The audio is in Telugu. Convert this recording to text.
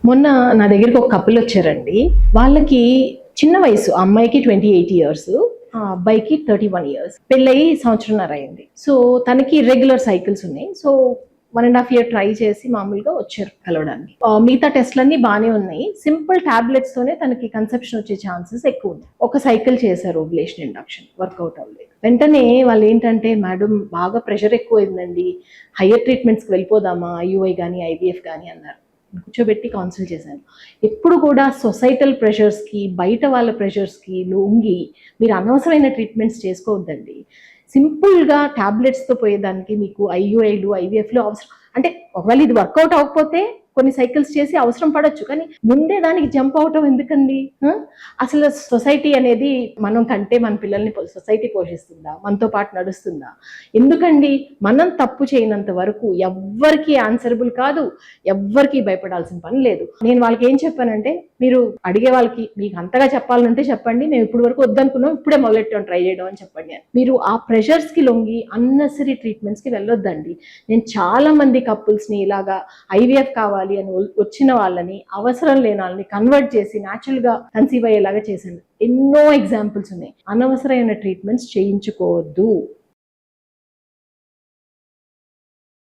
మొన్న నా దగ్గరికి ఒక కపుల్ వచ్చారండి. వాళ్ళకి చిన్న వయసు, అమ్మాయికి 28 ఇయర్స్, అబ్బాయికి 31 ఇయర్స్. పెళ్ళయి సంవత్సరంన్నర అయింది. సో తనకి ఇర్రెగ్యులర్ సైకిల్స్ ఉన్నాయి. సో 1.5 ఇయర్ ట్రై చేసి మామూలుగా వచ్చారు కలవడానికి. మిగతా టెస్ట్లన్నీ బాగానే ఉన్నాయి. సింపుల్ టాబ్లెట్స్ తోనే తనకి కన్సెప్షన్ వచ్చే ఛాన్సెస్ ఎక్కువ ఉన్నాయి. ఒక సైకిల్ చేశారు, ఓవ్యులేషన్ ఇండక్షన్, వర్కౌట్ అవ్వలేదు. వెంటనే వాళ్ళు ఏంటంటే, మేడం బాగా ప్రెషర్ ఎక్కువైందండి, హయ్యర్ ట్రీట్మెంట్స్కి వెళ్ళిపోదామా, ఐయుఐ కానీ ఐవీఎఫ్ కానీ అన్నారు. కూర్చోబెట్టి కౌన్సిల్ చేశాను. ఎప్పుడు కూడా సొసైటల్ ప్రెషర్స్కి, బయట వాళ్ళ ప్రెషర్స్కి లొంగి మీరు అనవసరమైన ట్రీట్మెంట్స్ చేసుకోవద్దండి. సింపుల్గా ట్యాబ్లెట్స్తో పోయేదానికి మీకు ఐయుఐలు ఐవీఎఫ్లు అవసరం. అంటే ఒకవేళ ఇది వర్కౌట్ అవ్వకపోతే కొన్ని సైకిల్స్ చేసి అవసరం పడవచ్చు, కానీ ముందే దానికి జంప్ అవటం ఎందుకండి? అసలు సొసైటీ అనేది మనం కంటే మన పిల్లల్ని సొసైటీ పోషిస్తుందా, మనతో పాటు నడుస్తుందా? ఎందుకండి? మనం తప్పు చేయనంత వరకు ఎవ్వరికి ఆన్సరబుల్ కాదు, ఎవ్వరికి భయపడాల్సిన పని లేదు. నేను వాళ్ళకి ఏం చెప్పానంటే, మీరు అడిగే వాళ్ళకి మీకు అంతగా చెప్పాలంటే చెప్పండి, మేము ఇప్పుడు వరకు వద్దనుకున్నాం, ఇప్పుడే మొదలెట్టాం ట్రై చేయడం అని చెప్పండి. మీరు ఆ ప్రెషర్స్కి లొంగి అన్నెసరీ ట్రీట్మెంట్స్కి వెళ్ళొద్దండి. నేను చాలా మంది కపుల్స్ని ఇలాగా ఐవీఎఫ్ కావాలి అని వచ్చిన వాళ్ళని, అవసరం లేని వాళ్ళని కన్వర్ట్ చేసి న్యాచురల్గా కన్సీవ్ అయ్యేలాగా చేశాను. ఎన్నో ఎగ్జాంపుల్స్ ఉన్నాయి. అనవసరమైన ట్రీట్మెంట్స్ చేయించుకోవద్దు.